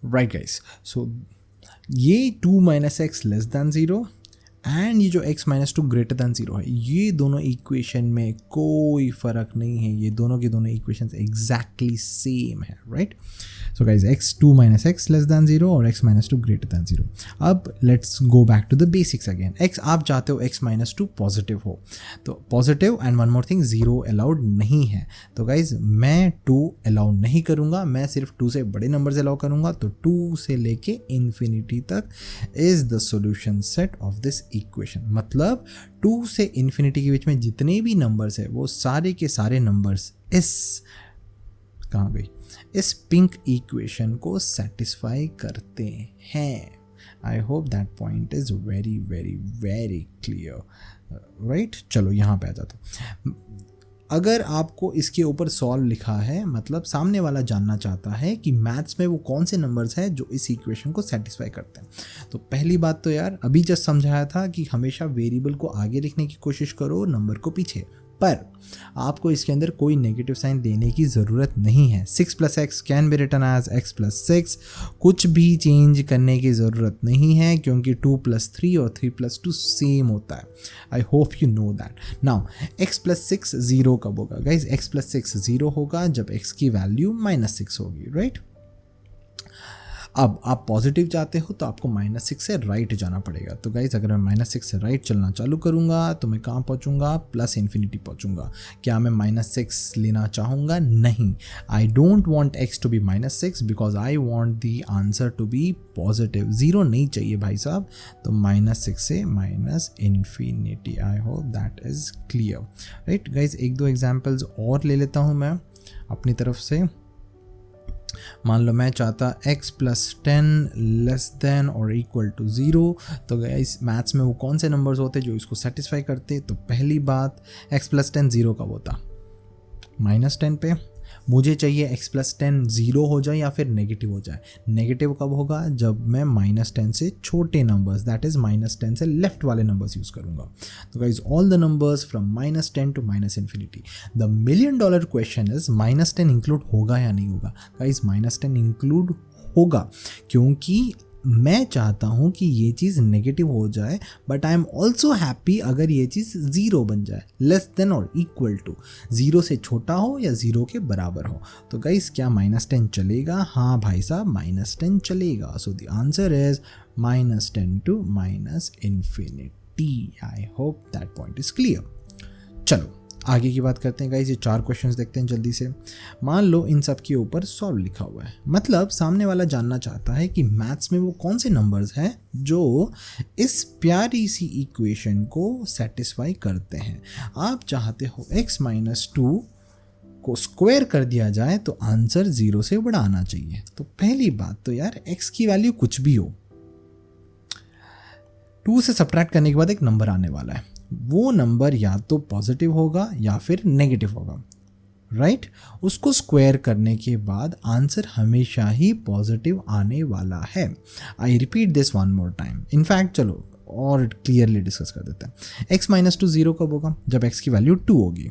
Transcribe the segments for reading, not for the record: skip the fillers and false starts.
Right guys, सो ये 2 minus x less than 0 and ये जो x माइनस 2 ग्रेटर दैन 0 है, ये दोनों इक्वेशन में कोई फ़र्क नहीं है, ये दोनों के दोनों इक्वेशंस एग्जैक्टली सेम है, right. So guys x 2 minus x less than 0 और x माइनस 2 ग्रेटर दैन 0। अब let's go back to the basics again. x आप चाहते हो x माइनस 2 पॉजिटिव हो, तो positive and one more thing 0 allowed नहीं है। तो गाइज मैं 2 अलाउ नहीं करूँगा, मैं सिर्फ 2 से बड़े नंबर्स अलाउ करूँगा। तो 2 से लेके इन्फिनिटी तक is the solution set of this equation. मतलब 2 से इन्फिनिटी के बीच में जितने भी नंबर्स है वो सारे के सारे नंबर्स इस पिंक इक्वेशन को सेटिस्फाई करते हैं। आई hope that point is very very very clear, right. चलो यहाँ पे आ जाता हूँ। अगर आपको इसके ऊपर सॉल्व लिखा है, मतलब सामने वाला जानना चाहता है कि मैथ्स में वो कौन से नंबर्स हैं जो इस इक्वेशन को सेटिस्फाई करते हैं। तो पहली बात तो यार अभी जस्ट समझाया था कि हमेशा वेरिएबल को आगे लिखने की कोशिश करो, नंबर को पीछे, पर आपको इसके अंदर कोई नेगेटिव साइन देने की ज़रूरत नहीं है। 6 plus x can be written as x plus 6, कुछ भी चेंज करने की ज़रूरत नहीं है क्योंकि 2 प्लस 3 और 3 प्लस 2 सेम होता है। I hope you know that. Now x plus 6 0 कब होगा गाइज? x प्लस 6 0 होगा जब x की वैल्यू -6 होगी, राइट। अब आप पॉजिटिव चाहते हो तो आपको -6 से राइट जाना पड़ेगा। तो गाइज अगर मैं -6 से राइट चलना चालू करूँगा तो मैं कहाँ पहुँचूँगा? Plus infinity पहुँचूँगा। क्या मैं -6 लेना चाहूँगा? नहीं। I don't want x to be -6 because I want the answer to be positive. 0 नहीं चाहिए भाई साहब। तो -6 से infinity. I hope that is clear, right guys. 1-2 examples और ले लेता हूँ मैं अपनी तरफ से। मान लो मैं चाहता x प्लस 10 लेस देन और इक्वल टू 0। तो गाइस मैथ्स में वो कौन से नंबर्स होते जो इसको सेटिस्फाई करते? तो पहली बात, x प्लस 10 0 कब होता? -10 पे। मुझे चाहिए x प्लस 10 0 हो जाए या फिर नेगेटिव हो जाए। नेगेटिव कब होगा? जब मैं -10 से छोटे नंबर्स, दैट इज -10 से लेफ्ट वाले नंबर्स यूज़ करूँगा। तो guys all the numbers from -10 to -infinity। The $1 million question is -10 include होगा या नहीं होगा? गाइज -10 इंक्लूड होगा क्योंकि मैं चाहता हूँ कि ये चीज़ नेगेटिव हो जाए, but I am also happy अगर ये चीज़ 0 बन जाए, लेस देन और इक्वल टू, 0 से छोटा हो या 0 के बराबर हो। तो गाइस क्या -10 चलेगा? हाँ भाई साहब, -10 चलेगा। So the answer is -10 to -infinity। I hope that point is clear. चलो आगे की बात करते हैं गाइस। ये 4 क्वेश्चंस देखते हैं जल्दी से। मान लो इन सब के ऊपर सॉल्व लिखा हुआ है, मतलब सामने वाला जानना चाहता है कि मैथ्स में वो कौन से नंबर्स हैं जो इस प्यारी सी इक्वेशन को सेटिस्फाई करते हैं। आप चाहते हो x माइनस 2 को स्क्वायर कर दिया जाए तो आंसर 0 से बड़ा आना चाहिए। तो पहली बात तो यार x की वैल्यू कुछ भी हो, 2 से सब्ट्रैक्ट करने के बाद एक नंबर आने वाला है, वो नंबर या तो पॉजिटिव होगा या फिर नेगेटिव होगा, राइट। उसको स्क्वायर करने के बाद आंसर हमेशा ही पॉजिटिव आने वाला है। I repeat this one more time. In fact चलो और क्लियरली डिस्कस कर देते हैं। x माइनस 2 0 कब होगा? जब x की वैल्यू 2 होगी।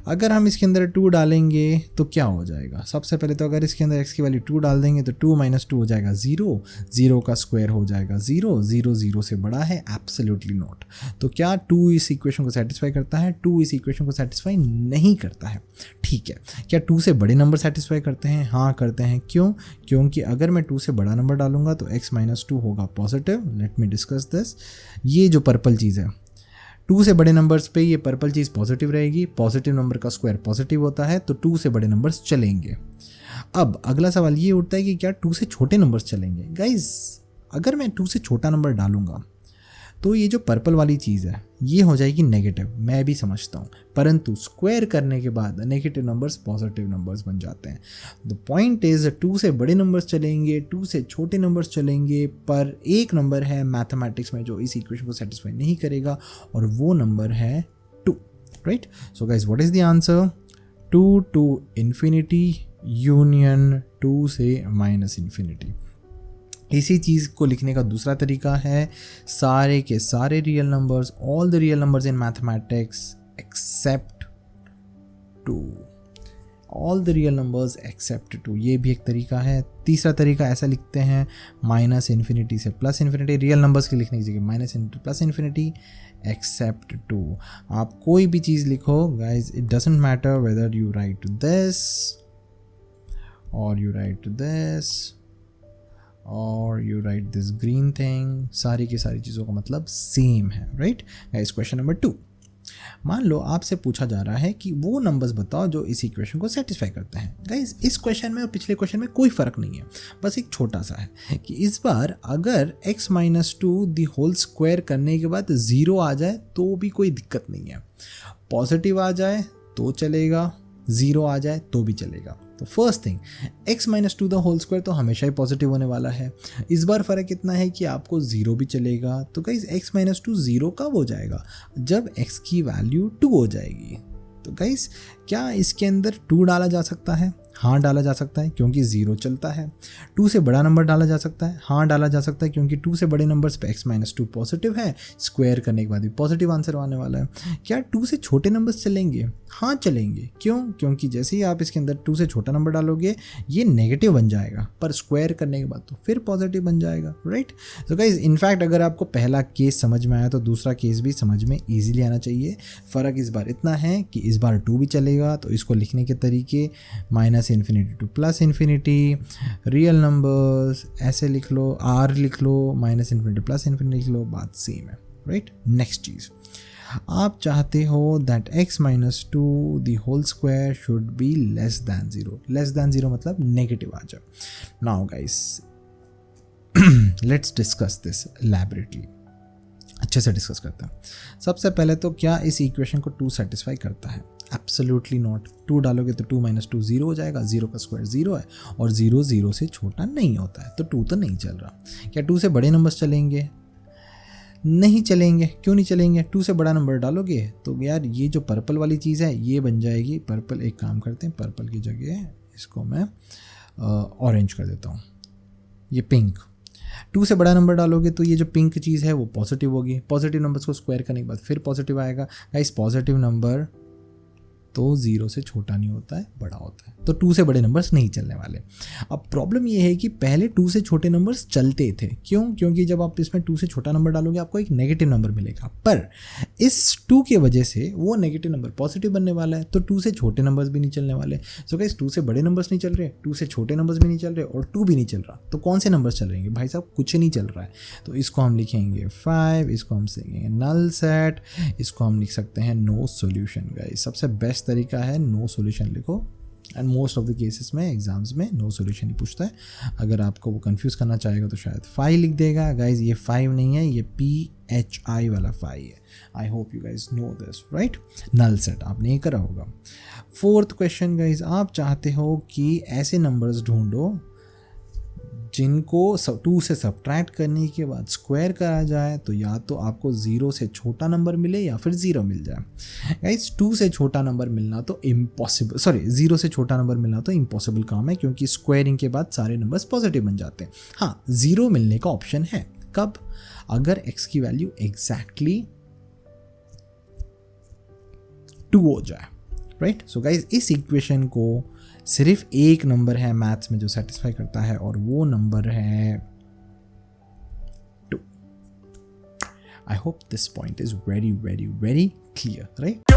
अगर हम इसके अंदर 2 डालेंगे तो क्या हो जाएगा? सबसे पहले तो अगर इसके अंदर x की वैल्यू 2 डाल देंगे तो 2 माइनस 2 हो जाएगा 0, 0 का स्क्वायर हो जाएगा 0, 0 0 से बड़ा है? Absolutely not. तो क्या 2 इस इक्वेशन को सेटिस्फाई करता है? 2 इस इक्वेशन को सेटिस्फाई नहीं करता है। ठीक है, क्या 2 से बड़े नंबर सेटिस्फाई करते हैं? हाँ करते हैं। क्यों? क्योंकि अगर मैं 2 से बड़ा नंबर डालूंगा तो x माइनस 2 होगा positive. Let me discuss this. ये जो पर्पल चीज़ है, 2 से बड़े नंबर्स पे ये पर्पल चीज़ पॉजिटिव रहेगी। पॉजिटिव नंबर का स्क्वायर पॉजिटिव होता है, तो 2 से बड़े नंबर्स चलेंगे। अब अगला सवाल ये उठता है कि क्या 2 से छोटे नंबर्स चलेंगे? गाइज अगर मैं 2 से छोटा नंबर डालूंगा तो ये जो पर्पल वाली चीज़ है ये हो जाएगी नेगेटिव, मैं भी समझता हूँ, परंतु स्क्वायर करने के बाद नेगेटिव नंबर्स पॉजिटिव नंबर्स बन जाते हैं। द पॉइंट इज 2 से बड़े नंबर्स चलेंगे, 2 से छोटे नंबर्स चलेंगे, पर एक नंबर है मैथमेटिक्स में जो इस इक्वेशन को सेटिस्फाई नहीं करेगा और वो नंबर है 2, right. So guys what is the answer? 2 to infinity union 2 से -infinity। इसी चीज़ को लिखने का दूसरा तरीका है, सारे के सारे real numbers, all the real numbers in mathematics except 2। All the real numbers except 2, ये भी एक तरीका है। तीसरा तरीका ऐसा लिखते हैं माइनस इन्फिनिटी से प्लस इन्फिनिटी, रियल नंबर्स की लिखने की जगह माइनस प्लस इन्फिनिटी एक्सेप्ट 2। आप कोई भी चीज़ लिखो guys, it doesn't matter whether you right this और यू राइट दिस और you right this green thing, सारी की सारी चीज़ों का मतलब सेम है, राइट गाइस। क्वेश्चन नंबर 2, मान लो आपसे पूछा जा रहा है कि वो नंबर्स बताओ जो इस इक्वेशन को सेटिस्फाई करते हैं। गाइस इस क्वेश्चन में और पिछले क्वेश्चन में कोई फ़र्क नहीं है, बस एक छोटा सा है कि इस बार अगर x minus 2 the whole square करने के बाद 0 आ जाए तो भी कोई दिक्कत नहीं है, पॉजिटिव आ जाए तो चलेगा, 0 आ जाए तो भी चलेगा। तो first thing, x minus 2 the whole square तो हमेशा ही पॉजिटिव होने वाला है। इस बार फ़र्क इतना है कि आपको 0 भी चलेगा। तो गाइस x माइनस 2 0 कब हो जाएगा? जब x की वैल्यू 2 हो जाएगी। तो गाइस क्या इसके अंदर 2 डाला जा सकता है? हाँ डाला जा सकता है क्योंकि 0 चलता है। 2 से बड़ा नंबर डाला जा सकता है? हाँ डाला जा सकता है क्योंकि 2 से बड़े नंबर्स पे x माइनस 2 पॉजिटिव है, स्क्वायर करने के बाद भी पॉजिटिव आंसर आने वाला है। क्या 2 से छोटे नंबर्स चलेंगे? हाँ चलेंगे। क्यों? क्योंकि जैसे ही आप इसके अंदर 2 से छोटा नंबर डालोगे ये नेगेटिव बन जाएगा, पर स्क्वायर करने के बाद तो फिर पॉजिटिव बन जाएगा, राइट। तो गाइस इनफैक्ट अगर आपको पहला केस समझ में आया तो दूसरा केस भी समझ में ईजिली आना चाहिए। फ़र्क इस बार इतना है कि इस बार 2 भी चलेगा, तो इसको लिखने के तरीके minus infinity two plus infinity, real numbers ऐसे लिख लो, r लिख लो, माइनस इन्फिनिटी प्लस इन्फिनिटी लिख लो, बात सेम है, राइट। नेक्स्ट चीज़, आप चाहते हो that x minus 2 the whole square should be less than 0। Less than 0 मतलब नेगेटिव आ जाए। Now guys let's discuss this elaborately, अच्छे से डिस्कस करते हैं। सबसे पहले तो क्या इस इक्वेशन को 2 सेटिस्फाई करता है? Absolutely not. 2 डालोगे तो 2 माइनस 2 0 हो जाएगा, 0 का स्क्वायर 0 है और 0 0 से छोटा नहीं होता है, तो 2 तो नहीं चल रहा। क्या 2 से बड़े नंबर्स चलेंगे? नहीं चलेंगे। क्यों नहीं चलेंगे? 2 से बड़ा नंबर डालोगे तो यार ये जो पर्पल वाली चीज़ है ये बन जाएगी पर्पल। एक काम करते हैं, पर्पल की जगह इसको मैं ऑरेंज कर देता हूँ, ये पिंक। 2 से बड़ा नंबर डालोगे तो ये जो पिंक चीज़ है वो पॉजिटिव होगी। पॉजिटिव नंबर्स को स्क्वायर करने के बाद फिर पॉजिटिव आएगा। गाइस पॉजिटिव नंबर तो 0 से छोटा नहीं होता है, बड़ा होता है, तो 2 से बड़े नंबर्स नहीं चलने वाले। अब प्रॉब्लम ये है कि पहले 2 से छोटे नंबर्स चलते थे। क्यों? क्योंकि जब आप इसमें 2 से छोटा नंबर डालोगे आपको एक नेगेटिव नंबर मिलेगा, पर इस 2 की वजह से वो नेगेटिव नंबर पॉजिटिव बनने वाला है, तो 2 से छोटे नंबर्स भी नहीं चलने वाले। सो गाइस 2 से बड़े नंबर्स नहीं चल रहे, 2 से छोटे नंबर्स भी नहीं चल रहे और 2 भी नहीं चल रहा, तो कौन से नंबर्स चल रहे हैं भाई साहब? कुछ नहीं चल रहा है। तो इसको हम लिखेंगे 5, इसको हम लिखेंगे नल सेट, इसको हम लिख सकते हैं नो सॉल्यूशन। गाइस सबसे बेस्ट तरीका है नो सॉल्यूशन लिखो, and most of the cases में एग्जाम्स में नो सॉल्यूशन ही पूछता है। अगर आपको वो कंफ्यूज करना चाहेगा तो शायद 5 लिख देगा। गाइज ये 5 नहीं है, ये PHI वाला 5 है। I hope you guys know this, right. Null set आपने ये करा होगा। 4th क्वेश्चन गाइज, आप चाहते हो कि ऐसे नंबर्स ढूंढो जिनको 2 से सब्ट्रैक्ट करने के बाद स्क्वायर करा जाए, तो या तो आपको 0 से छोटा नंबर मिले या फिर 0 मिल जाए। गाइस 2 से छोटा नंबर मिलना तो इम्पॉसिबल, 0 से छोटा नंबर मिलना तो इम्पॉसिबल काम है, क्योंकि स्क्वायरिंग के बाद सारे नंबर्स पॉजिटिव बन जाते हैं। हाँ 0 मिलने का ऑप्शन है, कब? अगर x की वैल्यू एग्जैक्टली 2 हो जाए, राइट। सो गाइज इस इक्वेशन को सिर्फ एक नंबर है मैथ्स में जो सेटिस्फाई करता है, और वो नंबर है 2। I hope this point is very very very clear, right.